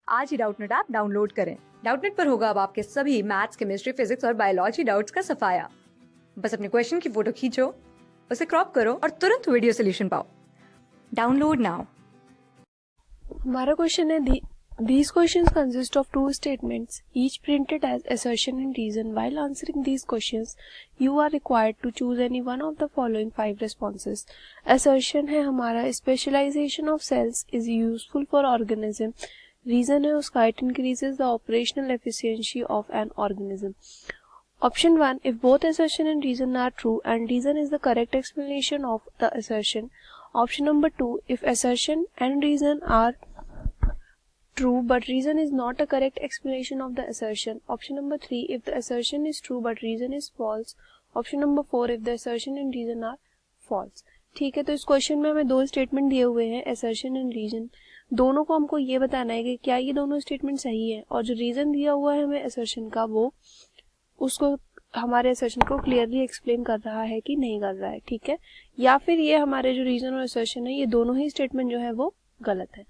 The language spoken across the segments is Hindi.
आज ही डाउटनेट ऐप डाउनलोड करें। डाउटनेट पर होगा अब आपके सभी मैथ्स, केमिस्ट्री, फिजिक्स और बायोलॉजी डाउट्स का सफाया। बस अपने क्वेश्चन की फोटो खींचो, उसे क्रॉप करो और तुरंत वीडियो सोल्यूशन पाओ। Download now. हमारा क्वेश्चन है these questions consist of two statements, each printed as assertion and reason. While answering these questions, you are required to choose any one of the following 5 responses. Assertion है हमारा specialization of cells is useful for organism. Reason है उसका it increases the operational efficiency of an organism. Option 1, if both assertion and reason are true and reason is the correct explanation of the assertion. Option number 2, if assertion and reason are true but reason is not a correct explanation of the assertion. Option number 3, if the assertion is true but reason is false. Option number 4, if the assertion and reason are false. ठीक है, तो इस क्वेश्चन में हमें दो स्टेटमेंट दिए हुए हैं, assertion and reason. दोनों को हमको ये बताना है कि क्या ये दोनों स्टेटमेंट सही है, और जो रीजन दिया हुआ है हमें assertion का, वो उसको हमारे assertion को क्लियरली एक्सप्लेन कर रहा है कि नहीं कर रहा है. ठीक है, या फिर ये हमारे जो रीजन और assertion है, ये दोनों ही स्टेटमेंट जो है वो गलत है.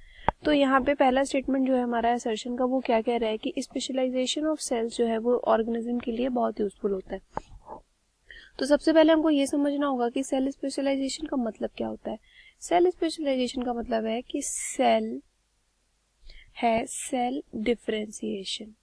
तो यहाँ पे पहला स्टेटमेंट जो है हमारा असर्शन का, वो क्या कह रहा है कि स्पेशलाइजेशन ऑफ सेल्स जो है वो ऑर्गेनिज्म के लिए बहुत यूजफुल होता है. तो सबसे पहले हमको ये समझना होगा कि सेल स्पेशलाइजेशन का मतलब क्या होता है. सेल स्पेशलाइजेशन का मतलब है कि सेल है सेल डिफरेंशिएशन.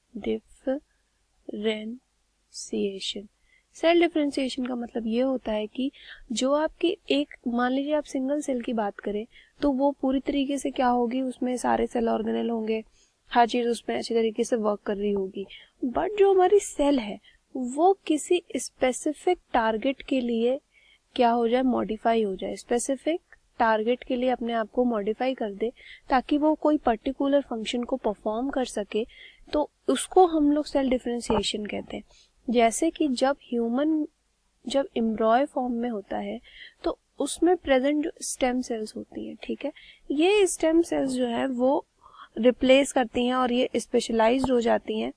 सेल डिफरेंशिएशन का मतलब ये होता है कि जो आपकी एक, मान लीजिए आप सिंगल सेल की बात करें तो वो पूरी तरीके से क्या होगी, उसमें सारे सेल ऑर्गेनेल होंगे, हर चीज उसमें अच्छी तरीके से वर्क कर रही होगी. बट जो हमारी सेल है वो किसी स्पेसिफिक टारगेट के लिए क्या हो जाए, मॉडिफाई हो जाए, स्पेसिफिक टारगेट के लिए अपने आप को मॉडिफाई कर दे ताकि वो कोई पर्टिकुलर फंक्शन को परफॉर्म कर सके. तो उसको हम लोग सेल डिफरेंशिएशन कहते हैं. जैसे कि जब एम्ब्रॉय फॉर्म में होता है तो उसमें प्रेजेंट जो स्टेम सेल्स होती हैं, ठीक है, ये स्टेम सेल्स जो है वो रिप्लेस करती हैं और ये स्पेशलाइज्ड हो जाती हैं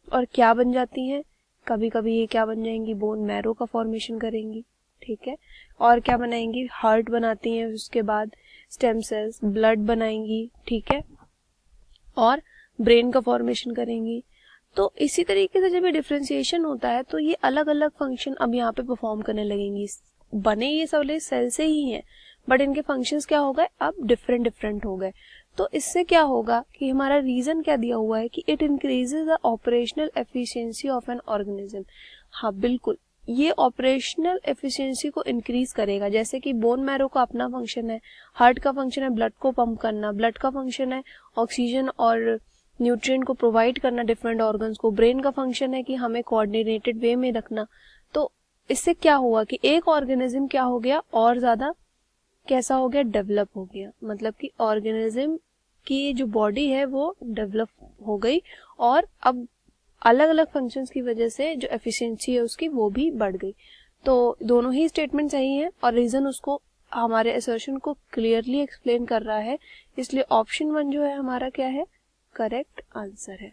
और क्या बन जाती हैं, कभी कभी ये क्या बन जाएंगी, बोन मैरो का फॉर्मेशन करेंगी. ठीक है, और क्या बनाएंगी, हार्ट बनाती हैं. उसके बाद स्टेम सेल्स ब्लड बनाएंगी. ठीक है, और ब्रेन का फॉर्मेशन करेंगी. तो इसी तरीके से जब ये डिफरेंशिएशन होता है तो ये अलग अलग फंक्शन अब यहाँ पे परफॉर्म करने लगेंगी. बने ये सब सेल से ही हैं बट इनके फंक्शंस क्या हो गए, अब डिफरेंट हो गए. तो इससे क्या होगा कि हमारा रीजन क्या दिया हुआ है कि it increases the operational efficiency of an organism. हाँ बिल्कुल, ये ऑपरेशनल एफिशिएंसी को इंक्रीज करेगा. जैसे कि बोन मैरो का अपना फंक्शन है, हार्ट का फंक्शन है ब्लड को पंप करना, ब्लड का फंक्शन है ऑक्सीजन और न्यूट्रिएंट को प्रोवाइड करना डिफरेंट ऑर्गन्स को, ब्रेन का फंक्शन है कि हमें कोऑर्डिनेटेड वे में रखना. तो इससे क्या हुआ कि एक ऑर्गेनिज्म क्या हो गया, और ज्यादा कैसा हो गया, डेवलप हो गया. मतलब कि ऑर्गेनिज्म की जो बॉडी है वो डेवलप हो गई और अब अलग अलग फंक्शंस की वजह से जो एफिशिएंसी है उसकी वो भी बढ़ गई. तो दोनों ही स्टेटमेंट सही है और रीजन उसको हमारे असर्शन को क्लियरली एक्सप्लेन कर रहा है. इसलिए ऑप्शन 1 जो है हमारा क्या है, करेक्ट आंसर है.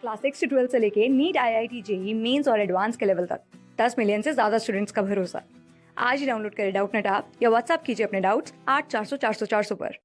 क्लास 6 से 12 से लेके नीट, IIT, JEE मेंस और एडवांस के लेवल तक 10 मिलियन से ज्यादा स्टूडेंट्स का भरोसा. आज ही डाउनलोड करें डाउटनेट ऐप या व्हाट्सएप कीजिए अपने डाउट्स 8400 400 400 पर.